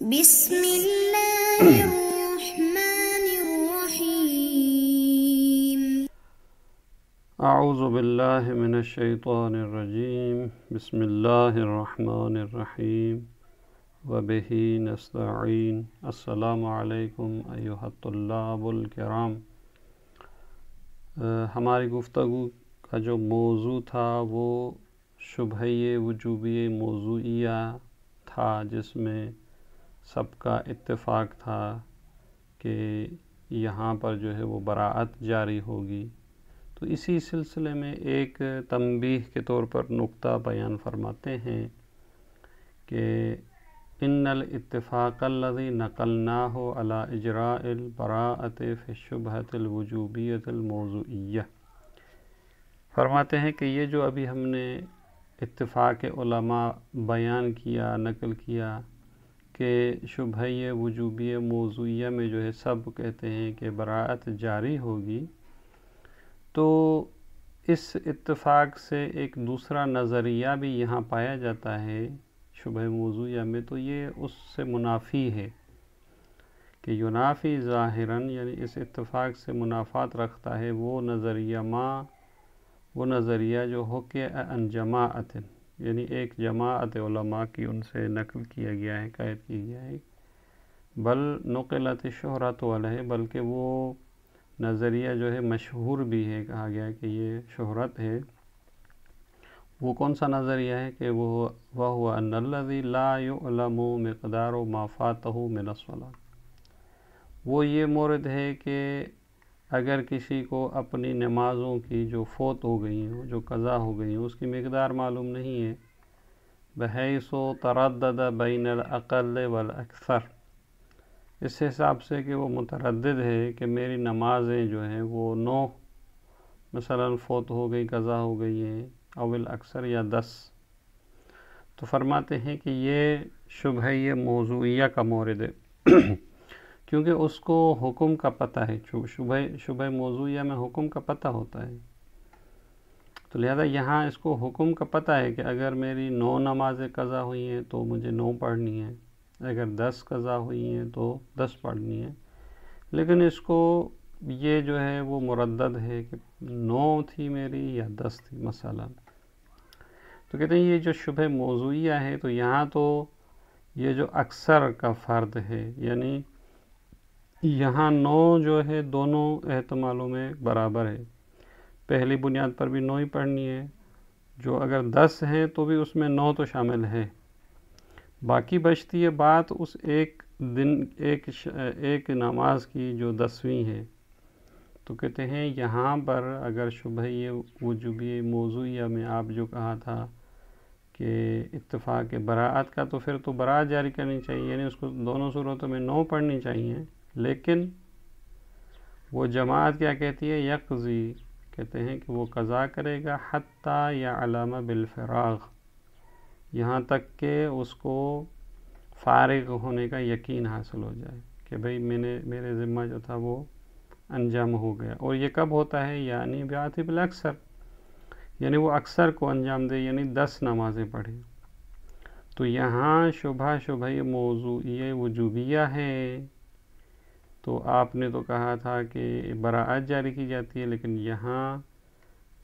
بسم الله الرحمن الرحيم. اعوذ باللہ من الشیطان الرجیم بسم اللہ الرحمن الرحیم وبہ نستعین. السلام علیکم ایھا الطلاب الکرام. ہماری گفتگو کا جو موضوع تھا وہ شبہہ وجوبیہ موضوعیہ تھا، جس میں سب کا اتفاق تھا کہ یہاں پر جو ہے وہ براءت جاری ہوگی. تو اسی سلسلے میں ایک تنبیہ کے طور پر نقطہ بیان فرماتے ہیں کہ ان الاتفاق الذی نقلناہ علی اجراء البراءۃ فی الشبہۃ الوجوبیۃ الموضوعیہ. فرماتے ہیں کہ یہ جو ابھی ہم نے اتفاق علماء بیان کیا، نقل کیا کہ شبہہ وجوبیہ موضوعیہ میں جو ہے سب کہتے ہیں کہ براءت جاری ہوگی، تو اس اتفاق سے ایک دوسرا نظریہ بھی یہاں پایا جاتا ہے شبہہ موضوعیہ میں، تو یہ اس سے منافی ہے کہ ینافی ظاہراً، یعنی اس اتفاق سے منافات رکھتا ہے وہ نظریہ جو حکیہ عن جماعت، یعنی ایک جماعت علماء کی ان سے نقل کیا گیا ہے، قید کی گیا ہے، بل نقلت شہرت علیہ، بلکہ وہ نظریہ جو ہے مشہور بھی ہے، کہا گیا ہے کہ یہ شہرت ہے. وہ کون سا نظریہ ہے کہ وَهُوَ أَنَّ الَّذِي لَا يُعْلَمُ مِقْدَارُ مَا فَاتَهُ مِنَ الصَّلَاةِ. وہ یہ مورد ہے کہ اگر کسی کو اپنی نمازوں کی جو فوت ہو گئی ہوں، جو قضا ہو گئی ہوں، اس کی مقدار معلوم نہیں ہے، بحیث تردد بین الاقل والاکثر، اس حساب سے کہ وہ متردد ہے کہ میری نمازیں جو ہیں وہ 9 مثلا فوت ہو گئی، قضا ہو گئی ہیں، اول اکثر یا 10. تو فرماتے ہیں کہ یہ شبہہ موضوعیہ کا مورد ہے کیونکہ اس کو حکم کا پتہ ہے. شبہہ موضوعیہ میں حکم کا پتہ ہوتا ہے، تو لہذا یہاں اس کو حکم کا پتہ ہے کہ اگر میری 9 نمازیں قضا ہوئی ہیں تو مجھے 9 پڑھنی ہیں، اگر 10 قضا ہوئی ہیں تو 10 پڑھنی ہیں. لیکن اس کو یہ جو ہے وہ مردد ہے کہ 9 تھی میری یا 10 تھی مثلا. تو کہتے ہیں یہ جو شبہ موضوعیہ ہے، تو یہاں تو یہ جو اکثر کا فرد ہے، یعنی یہاں 9 جو ہے دونوں احتمالوں میں برابر ہے. پہلی بنیاد پر بھی 9 ہی پڑھنی ہے، جو اگر 10 ہیں تو بھی اس میں 9 تو شامل ہے. باقی بچتی ہے بات اس ایک نماز کی جو 10ویں ہے. تو کہتے ہیں یہاں پر اگر شبہہ وجوبی موضوعیہ میں آپ جو کہا تھا کہ اتفاق براءت کا، تو پھر تو براءت جاری کرنی چاہیے، یعنی اس کو دونوں صورتوں میں 9 پڑھنی چاہیے. لیکن وہ جماعت کیا کہتی ہے؟ یقضی، کہتے ہیں کہ وہ قضا کرے گا حتیٰ یعلم بالفراغ، یہاں تک کہ اس کو فارغ ہونے کا یقین حاصل ہو جائے کہ بھئی میرے ذمہ جو تھا وہ انجام ہو گیا. اور یہ کب ہوتا ہے؟ یعنی بعاتب الاکثر، یعنی وہ اکثر کو انجام دے، یعنی 10 نمازیں پڑھے. تو یہاں شبہ موضوعیہ وجوبیہ ہے. تو آپ نے تو کہا تھا کہ براءت جاری کی جاتی ہے، لیکن یہاں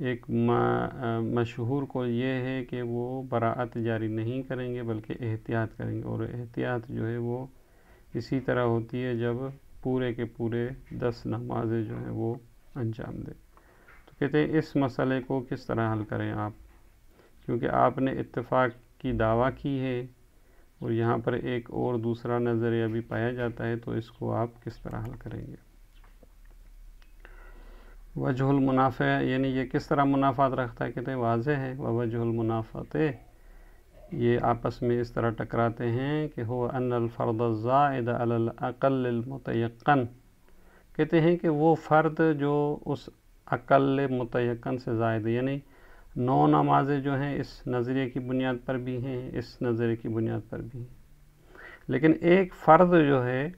ایک مشہور کو یہ ہے کہ وہ براءت جاری نہیں کریں گے بلکہ احتیاط کریں گے. اور احتیاط جو ہے وہ اسی طرح ہوتی ہے جب پورے کے پورے 10 نمازیں جو ہیں وہ انجام دیں. تو کہتے ہیں اس مسئلے کو کس طرح حل کریں آپ، کیونکہ آپ نے اتفاق کی دعویٰ کی ہے اور یہاں پر ایک اور دوسرا نظریہ بھی پایا جاتا ہے، تو اس کو آپ کس طرح حل کریں گے؟ وجہ المنافع، یعنی یہ کس طرح منافات رکھتا ہے؟ کہتے ہیں واضح ہے. وجہ المنافات، یہ آپس میں اس طرح ٹکراتے ہیں کہ ہو ان الفرد الزائد علی الاقل المتیقن، کہتے ہیں کہ وہ فرد جو اس اقل متیقن سے زائد ہے، یعنی 9 نمازیں جو ہیں اس نظریے کی بنیاد پر بھی ہیں، اس نظریے کی بنیاد پر بھی ہیں، لیکن ایک فرد جو ہے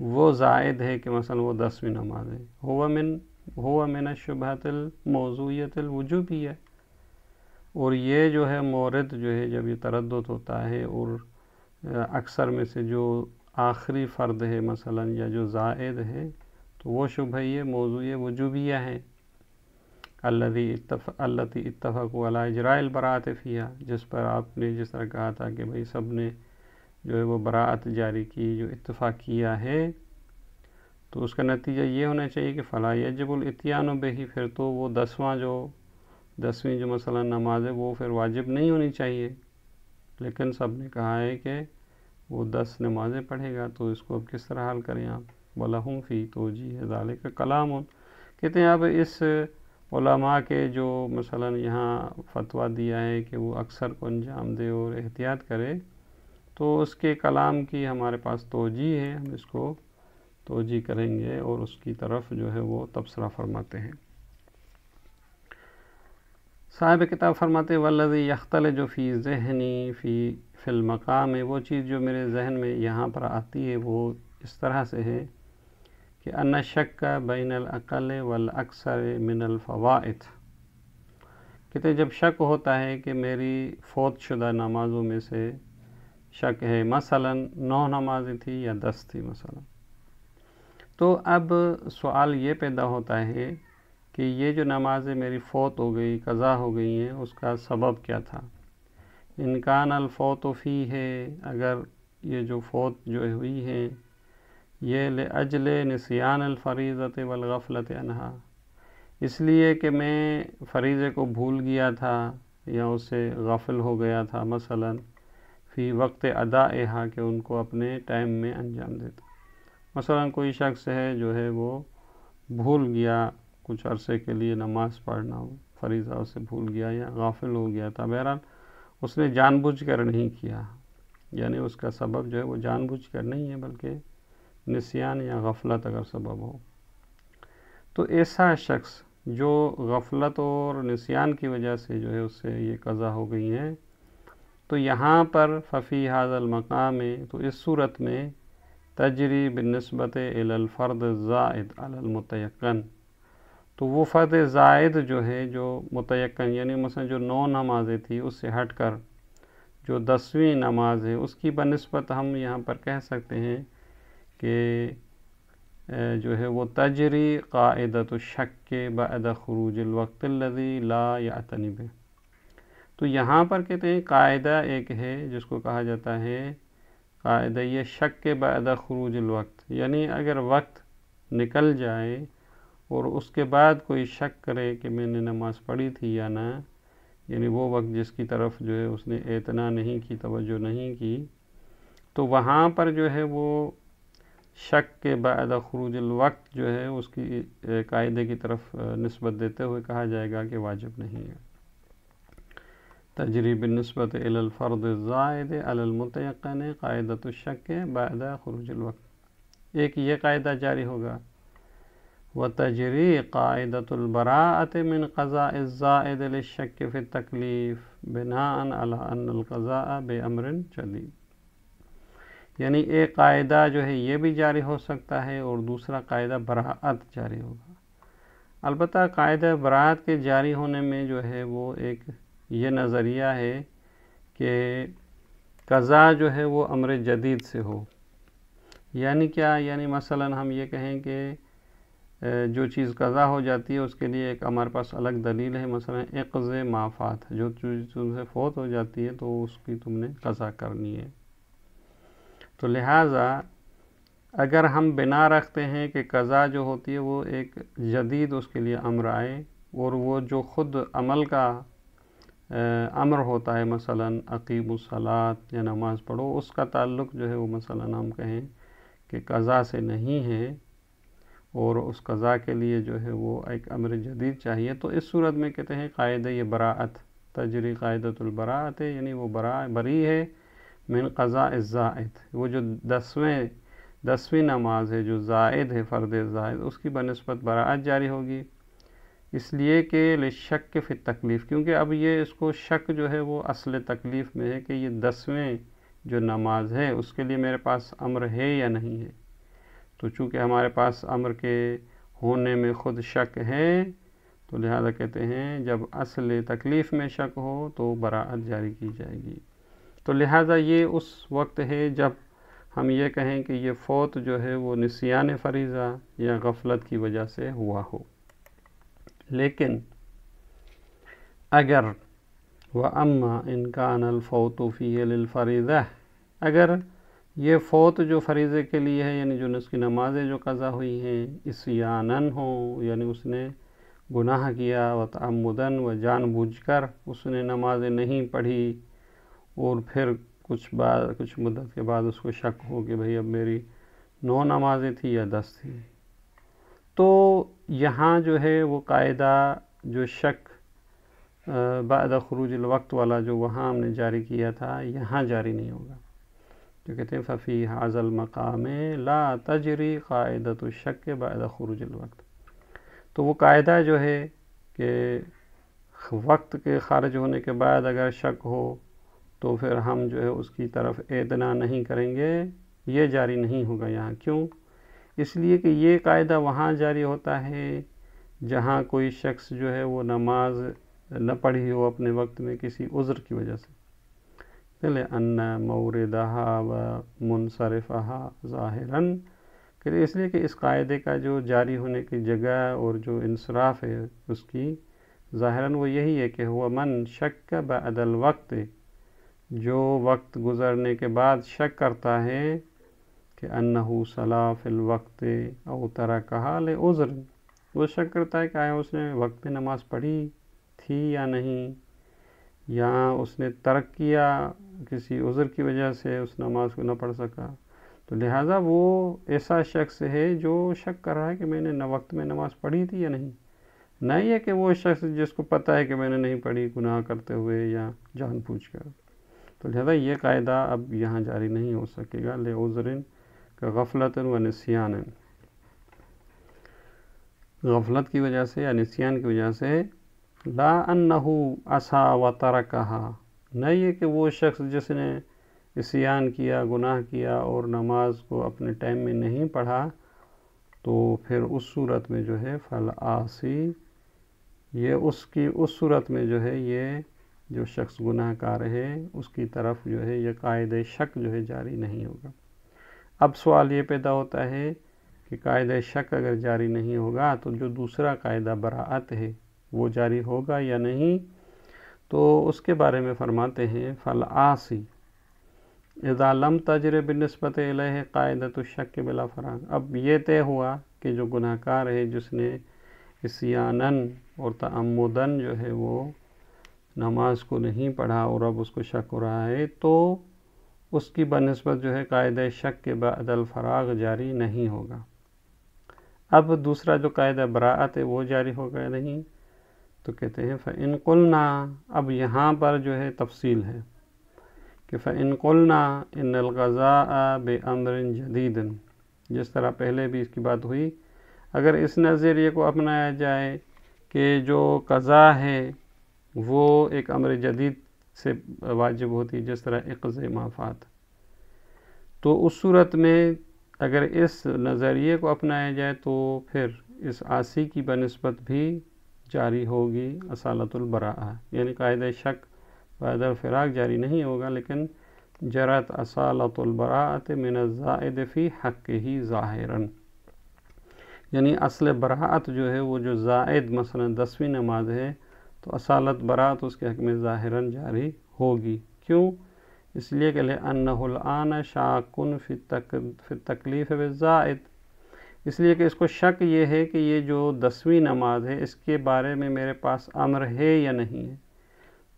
وہ زائد ہے کہ مثلا وہ 10ویں نماز ہے. ہوا من الشبہۃ الموضوعیۃ الوجوبیہ. اور یہ جو ہے مورد جو ہے جب یہ تردد ہوتا ہے اور اکثر میں سے جو آخری فرد ہے مثلا یا جو زائد ہے تو وہ شبہیہ موضوع وجوبیہ ہے، التی اتفقوا علی اجراء البراءۃ فیہا، جس پر آپ نے جس طرح کہا تھا کہ بھئی سب نے جو ہے وہ براءت جاری کی، جو اتفاق کیا ہے، تو اس کا نتیجہ یہ ہونا چاہیے کہ فلا یجب الاتیان بہ، پھر تو وہ دسویں جو مثلا نماز ہے وہ پھر واجب نہیں ہونی چاہیے، لیکن سب نے کہا ہے کہ وہ 10 نمازیں پڑھے گا، تو اس کو اب کس طرح حل کریں آپ؟ وَلَهُمْ فِي تَوْجِیهِ ذَلِکَ کلام، کہتے ہیں اب اس علماء کے جو مثلا یہاں فتویٰ دیا ہے کہ وہ اکثر کو انجام دے اور احتیاط کرے، تو اس کے کلام کی ہمارے پاس توجیہ ہے، ہم اس کو توجیہ کریں گے اور اس کی طرف جو ہے وہ تبصرہ فرماتے ہیں۔ صاحب کتاب فرماتے والذی یختلج فی ذہنی فی المقام، وہ چیز جو میرے ذہن میں یہاں پر آتی ہے وہ اس طرح سے ہے کہ ان الشک بین الاقل والاکثر من الفوائد، کہتے ہیں جب شک ہوتا ہے کہ میری فوت شدہ نمازوں میں سے شک ہے، مثلا 9 نمازیں تھی یا 10 تھی مثلا، تو اب سوال یہ پیدا ہوتا ہے کہ یہ جو نمازیں میری فوت ہو گئی، قضا ہو گئی ہیں، اس کا سبب کیا تھا؟ ان کان الفوت فی ہے، اگر یہ جو فوت جو ہوئی ہیں یہ لأجل نسیان الفریضۃ والغفلۃ عنہا، اس لیے کہ میں فریضے کو بھول گیا تھا یا اس سے غافل ہو گیا تھا، مثلا فی وقت ادائہا، کہ ان کو اپنے ٹائم میں انجام دیتا، مثلا کوئی شخص ہے جو ہے وہ بھول گیا کچھ عرصے کے لیے نماز پڑھنا، فریضہ اسے بھول گیا یا غافل ہو گیا تھا، بہرحال اس نے جان بوجھ کر نہیں کیا، یعنی اس کا سبب جو ہے وہ جان بوجھ کر نہیں ہے بلکہ نسیان یا غفلت اگر سبب ہو، تو ایسا شخص جو غفلت اور نسیان کی وجہ سے جو ہے اس سے یہ قضا ہو گئی ہیں، تو یہاں پر ففی ھذا المقام، تو اس صورت میں تجری بالنسبت الی الفرد الزائد علی المتیقن، تو وہ فرد زائد جو ہے جو متیقن، یعنی مثلا جو 9 نمازیں تھی اس سے ہٹ کر جو 10ویں نماز ہے اس کی بنسبت ہم یہاں پر کہہ سکتے ہیں کہ جو ہے وہ تجری قاعدۃ الشک بعد خروج الوقت الذی لا یعتنی بہ، تو یہاں پر کہتے ہیں قاعدہ ایک ہے جس کو کہا جاتا ہے قاعدہ یہ شک کے بعد خروج الوقت، یعنی اگر وقت نکل جائے اور اس کے بعد کوئی شک کرے کہ میں نے نماز پڑھی تھی یا نہ، یعنی وہ وقت جس کی طرف جو ہے اس نے اعتنا نہیں کی، توجہ نہیں کی، تو وہاں پر جو ہے وہ شک کے بعد خروج الوقت جو ہے اس کی قاعدے کی طرف نسبت دیتے ہوئے کہا جائے گا کہ واجب نہیں ہے۔ تجری بالنسبت الی الفرد الزائد علی المتیقن قاعدۃ الشک بعد خروج الوقت، ایک یہ قاعدہ جاری ہوگا، وتجری قاعدۃ البراءۃ من قضاء الزائد للشک فی التکلیف بناء علی ان القضاء بامر جدید، یعنی ایک قاعدہ جو ہے یہ بھی جاری ہو سکتا ہے اور دوسرا قاعدہ براءت جاری ہوگا۔ البتہ قاعدہ براءت کے جاری ہونے میں جو ہے وہ ایک یہ نظریہ ہے کہ قضا جو ہے وہ امر جدید سے ہو، یعنی کیا؟ یعنی مثلا ہم یہ کہیں کہ جو چیز قضا ہو جاتی ہے اس کے لیے ایک ہمارے پاس الگ دلیل ہے، مثلا اقض ما فات، جو چیز تم سے فوت ہو جاتی ہے تو اس کی تم نے قضا کرنی ہے، تو لہٰذا اگر ہم بنا رکھتے ہیں کہ قضا جو ہوتی ہے وہ ایک جدید اس کے لیے امر آئے، اور وہ جو خود عمل کا امر ہوتا ہے، مثلا اقیموا الصلاۃ یا نماز پڑھو، اس کا تعلق جو ہے وہ مثلا ہم کہیں کہ قضا سے نہیں ہے اور اس قضا کے لیے جو ہے وہ ایک امر جدید چاہیے، تو اس صورت میں کہتے ہیں قاعدہ یہ براءت، تجری قاعدۃ البراءت، یعنی وہ بری ہے من قضاء الزائد، وہ جو 10ویں نماز ہے جو زائد ہے، فرد زائد، اس کی بنسبت براءت جاری ہوگی، اس لیے کہ لشک فی التکلیف، کیونکہ اب یہ اس کو شک جو ہے وہ اصل تکلیف میں ہے کہ یہ 10ویں جو نماز ہے اس کے لیے میرے پاس امر ہے یا نہیں ہے، تو چونکہ ہمارے پاس امر کے ہونے میں خود شک ہے، تو لہذا کہتے ہیں جب اصل تکلیف میں شک ہو تو براءت جاری کی جائے گی، تو لہٰذا یہ اس وقت ہے جب ہم یہ کہیں کہ یہ فوت جو ہے وہ نسیان فریضہ یا غفلت کی وجہ سے ہوا ہو. لیکن اگر وَأَمَّا إِنْ كَانَ الْفَوْتُ فِيهِ لِلْفَرِيضَةِ، اگر یہ فوت جو فریضے کے لیے ہے، یعنی جو اس کی نمازیں جو قضا ہوئی ہیں عصیاناً ہوں، یعنی اس نے گناہ کیا، وتعمداً و جان بوجھ کر اس نے نمازیں نہیں پڑھی، اور پھر کچھ مدت کے بعد اس کو شک ہو کہ بھئی اب میری 9 نمازیں تھی یا 10 تھی، تو یہاں جو ہے وہ قاعدہ جو شک بعد خروج الوقت والا جو وہاں ہم نے جاری کیا تھا یہاں جاری نہیں ہوگا. جو کہتے ہیں ففی ھذا المقام لا تجری قاعدۃ الشک بعد خروج الوقت. تو وہ قاعدہ جو ہے کہ وقت کے خارج ہونے کے بعد اگر شک ہو تو پھر ہم جو ہے اس کی طرف اعتنا نہیں کریں گے، یہ جاری نہیں ہوگا یہاں. کیوں؟ اس لیے کہ یہ قاعدہ وہاں جاری ہوتا ہے جہاں کوئی شخص جو ہے وہ نماز نہ پڑھی ہو اپنے وقت میں کسی عذر کی وجہ سے. لِأَنَّ مَوْرِدَهَا وَمُنْصَرِفَهَا ظَاهِرًا، کہ اس لیے کہ اس قاعدے کا جو جاری ہونے کی جگہ اور جو انصراف ہے اس کی ظاہراً وہ یہی ہے کہ هو من شک بعد الوقت، جو وقت گزرنے کے بعد شک کرتا ہے کہ انہو صلی فی الوقت او ترکہا لعذر، وہ شک کرتا ہے کہ آیا اس نے وقت میں نماز پڑھی تھی یا نہیں، یا اس نے ترک کیا کسی عذر کی وجہ سے اس نماز کو نہ پڑھ سکا. تو لہٰذا وہ ایسا شخص ہے جو شک کر رہا ہے کہ میں نے وقت میں نماز پڑھی تھی یا نہیں، نہ یہ کہ وہ شخص جس کو پتہ ہے کہ میں نے نہیں پڑھی گناہ کرتے ہوئے یا جان بوجھ کر. تو لہذا یہ قاعدہ اب یہاں جاری نہیں ہو سکے گا لعذر غفلت و نسیان، غفلت کی وجہ سے یا نسیان کی وجہ سے. لا انہو عصا و ترکہا، نہ یہ کہ وہ شخص جس نے عصیان کیا، گناہ کیا اور نماز کو اپنے ٹائم میں نہیں پڑھا، تو پھر اس صورت میں جو ہے فالعاصی، یہ اس صورت میں جو ہے یہ جو شخص گناہ کار ہے اس کی طرف جو ہے یہ قاعدہ شک جو ہے جاری نہیں ہوگا. اب سوال یہ پیدا ہوتا ہے کہ قاعدہ شک اگر جاری نہیں ہوگا تو جو دوسرا قاعدہ براءت ہے وہ جاری ہوگا یا نہیں. تو اس کے بارے میں فرماتے ہیں فالعاصی اذا لم تجر بالنسبت الیہ قاعدۃ الشک بلا فراغ. اب یہ طے ہوا کہ جو گناہ کار ہے جس نے عصیاناً اور تعمداً جو ہے وہ نماز کو نہیں پڑھا اور اب اس کو شک ہو رہا ہے، تو اس کی بنسبت جو ہے قاعدہ شک کے بعد الفراغ جاری نہیں ہوگا. اب دوسرا جو قاعدہ براءت ہے وہ جاری ہوگا یا نہیں. تو کہتے ہیں فَإِن قُلْنَا، اب یہاں پر جو ہے تفصیل ہے کہ فَإِن قُلْنَا إِنَّ الْقَضَاءَ بِأَمْرٍ جَدِيدٍ، جس طرح پہلے بھی اس کی بات ہوئی، اگر اس نظریے کو اپنایا جائے کہ جو قضا ہے وہ ایک امر جدید سے واجب ہوتی جس طرح اقضِ ما فات، تو اس صورت میں اگر اس نظریے کو اپنایا جائے تو پھر اس عاصی کی بنسبت بھی جاری ہوگی اصالت البراءہ، یعنی قاعدہ شک بعد الفراق جاری نہیں ہوگا، لیکن جرت اصالت البراءۃ من الزائد فی حقہ ظاہراً، یعنی اصل براءت جو ہے وہ جو زائد مثلا 10ویں نماز ہے تو اصالت براءت اس کے حق میں ظاہراً جاری ہوگی. کیوں؟ اس لیے کہ لأنہ الآن شاک فی التکلیف بالزائد، اس لیے کہ اس کو شک یہ ہے کہ یہ جو 10ویں نماز ہے اس کے بارے میں میرے پاس امر ہے یا نہیں ہے.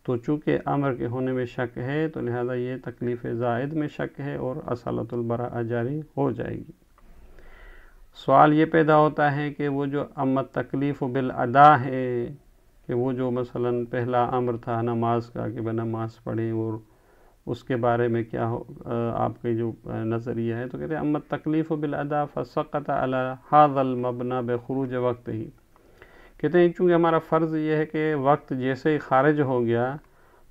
تو چونکہ امر کے ہونے میں شک ہے تو لہذا یہ تکلیف زائد میں شک ہے اور اصالت البراءہ جاری ہو جائے گی. سوال یہ پیدا ہوتا ہے کہ وہ جو امت تکلیف بالادا ہے، کہ وہ جو مثلا پہلا امر تھا نماز کا کہ نماز پڑھیں، اور اس کے بارے میں کیا آپ کے جو نظریہ ہے، تو کہتے ہیں امت تکلیف بالادا فسقط علی ھذا المبنى بخروج وقت ہی. کہتے ہیں چونکہ ہمارا فرض یہ ہے کہ وقت جیسے ہی خارج ہو گیا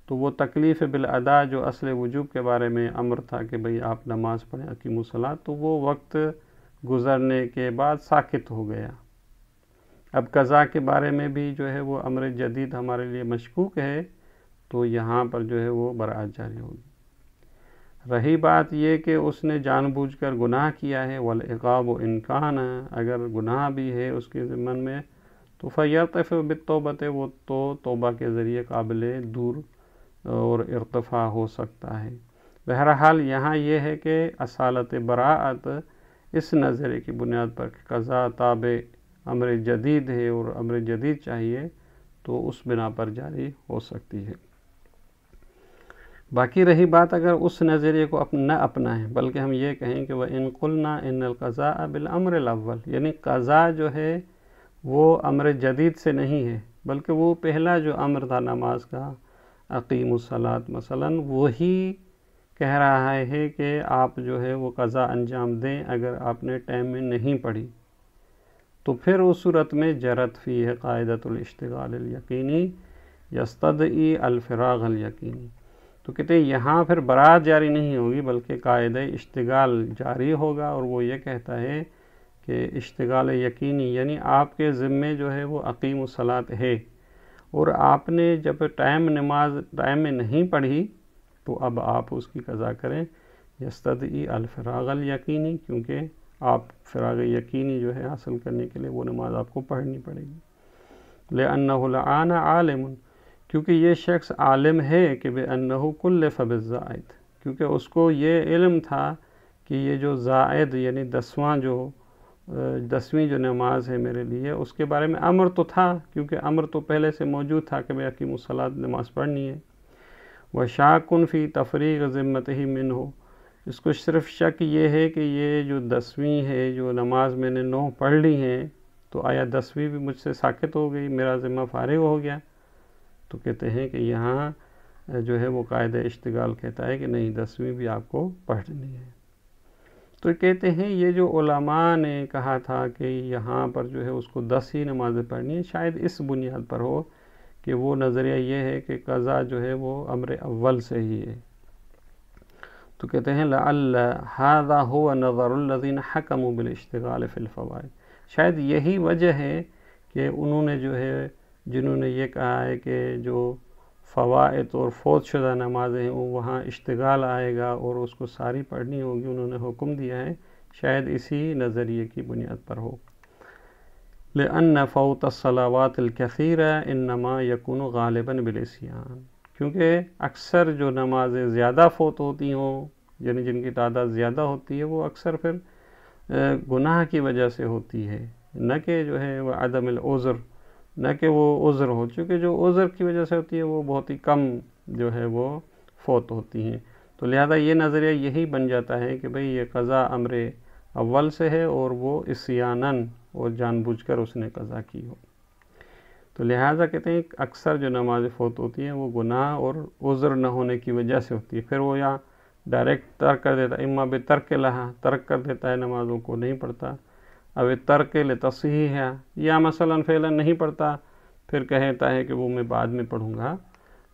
تو وہ تکلیف بالادا جو اصل وجوب کے بارے میں امر تھا کہ بھئی آپ نماز پڑھیں اقیموا الصلاۃ، تو وہ وقت گزرنے کے بعد ساکت ہو گیا. اب قضا کے بارے میں بھی جو ہے وہ امر جدید ہمارے لیے مشکوک ہے، تو یہاں پر جو ہے وہ براءت جاری ہوگی. رہی بات یہ کہ اس نے جان بوجھ کر گناہ کیا ہے، والعقاب ان کان، اگر گناہ بھی ہے اس کے ضمن میں تو فیرتفع بالتوبۃ، وہ تو توبہ کے ذریعے قابل دور اور ارتفاع ہو سکتا ہے۔ بہرحال یہاں یہ ہے کہ اصالت براءت اس نظریے کی بنیاد پر کہ قضا تابع امر جدید ہے اور امر جدید چاہیے، تو اس بنا پر جاری ہو سکتی ہے۔ باقی رہی بات اگر اس نظریے کو نہ اپنائیں بلکہ ہم یہ کہیں کہ وَإِن قُلْنَا إِنَّ الْقَضَاءَ بِالْأَمْرِ الْأَوَّلِ، یعنی قضا جو ہے وہ امر جدید سے نہیں ہے بلکہ وہ پہلا جو امر تھا نماز کا، اقیم الصلاۃ مثلا، وہی کہہ رہا ہے کہ آپ جو ہے وہ قضا انجام دیں اگر آپ نے ٹائم میں نہیں پڑھی، تو پھر اس صورت میں جرت فیہ قاعدۃ الاشتغال الیقینی یستدعی الفراغ الیقینی، تو کہتے ہیں یہاں پھر برات جاری نہیں ہوگی بلکہ قاعدہ اشتغال جاری ہوگا، اور وہ یہ کہتا ہے کہ اشتغال یقینی یعنی آپ کے ذمے جو ہے وہ اقیم الصلاۃ ہے، اور آپ نے جب نماز ٹائم میں نہیں پڑھی تو اب آپ اس کی قضا کریں، یستدعی الفراغ الیقینی، کیونکہ آپ فراغ یقینی جو ہے حاصل کرنے کے لیے وہ نماز آپ کو پڑھنی پڑے گی۔ لأنہ الآن عالم، کیونکہ یہ شخص عالم ہے کہ بأنہ کلف بالزائد، کیونکہ اس کو یہ علم تھا کہ یہ جو زائد یعنی دسویں جو نماز ہے میرے لیے، اس کے بارے میں امر تو تھا، کیونکہ امر تو پہلے سے موجود تھا کہ بھئی اقیم الصلاۃ نماز پڑھنی ہے۔ وَشَاكٌ فِي تَفْرِيغِ ذِمَّتِهِ مِنْهُ، اس کو صرف شک یہ ہے کہ یہ جو 10ویں ہے جو نماز میں نے 9 پڑھ لی ہیں، تو آیا 10ویں بھی مجھ سے ساقط ہو گئی، میرا ذمہ فارغ ہو گیا؟ تو کہتے ہیں کہ یہاں جو ہے وہ قاعدہ اشتغال کہتا ہے کہ نہیں، 10ویں بھی آپ کو پڑھنی ہے۔ تو کہتے ہیں یہ جو علماء نے کہا تھا کہ یہاں پر جو ہے اس کو 10 ہی نمازیں پڑھنی ہے، شاید اس بنیاد پر ہو کہ وہ نظریہ یہ ہے کہ قضا جو ہے وہ امر اول سے ہی ہے۔ تو کہتے ہیں لعل هذا هو نظر الذين حكموا بالاشتغال في الفوائد، شاید یہی وجہ ہے کہ انہوں نے جو ہے جنہوں نے یہ کہا ہے کہ جو فوائد اور فوت شدہ نمازیں ہیں وہاں اشتغال آئے گا اور اس کو ساری پڑھنی ہوگی، انہوں نے حکم دیا ہے، شاید اسی نظریے کی بنیاد پر ہو۔ لأن فوت الصلوات الكثيرة انما يكون غالبا بالعصيان، کیونکہ اکثر جو نمازیں زیادہ فوت ہوتی ہوں یعنی جن کی تعداد زیادہ ہوتی ہے، وہ اکثر پھر گناہ کی وجہ سے ہوتی ہے، نہ کہ جو ہے وہ عدم العذر، نہ کہ وہ عذر ہو، چونکہ جو عذر کی وجہ سے ہوتی ہے وہ بہت ہی کم جو ہے وہ فوت ہوتی ہیں۔ تو لہذا یہ نظریہ یہی بن جاتا ہے کہ بھئی یہ قضا امر اول سے ہے اور وہ عصیاناً اور جان بوجھ کر اس نے قضا کی ہو۔ تو لہٰذا کہتے ہیں اکثر جو نمازیں فوت ہوتی ہیں وہ گناہ اور عذر نہ ہونے کی وجہ سے ہوتی ہے، پھر وہ یا ڈائریکٹ ترک کر دیتا ہے، اما بترک لہا، ترک کر دیتا ہے نمازوں کو، نہیں پڑھتا، اب ترک لتصحیح ہے، یا مثلا فعلا نہیں پڑھتا پھر کہتا ہے کہ وہ میں بعد میں پڑھوں گا،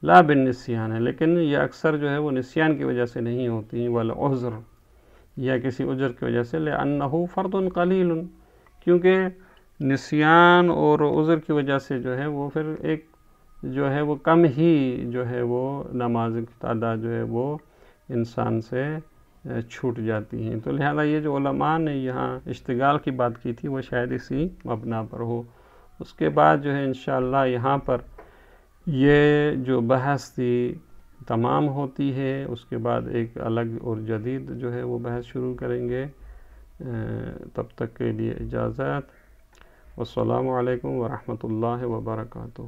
لا بالنسیان ہے، لیکن یہ اکثر جو ہے وہ نسیان کی وجہ سے نہیں ہوتی، والعذر یا کسی عذر کی وجہ سے، لأنہ فرض قلیل، کیونکہ نسیان اور عذر کی وجہ سے جو ہے وہ پھر ایک جو ہے وہ کم ہی جو ہے وہ نماز کی تعداد جو ہے وہ انسان سے چھوٹ جاتی ہیں۔ تو لہذا یہ جو علماء نے یہاں اشتغال کی بات کی تھی وہ شاید اسی مبنا پر ہو۔ اس کے بعد جو ہے انشاءاللہ یہاں پر یہ جو بحث تھی تمام ہوتی ہے، اس کے بعد ایک الگ اور جدید جو ہے وہ بحث شروع کریں گے۔ تب تک کے لیے اجازت، والسلام علیکم ورحمۃ اللہ وبرکاتہ۔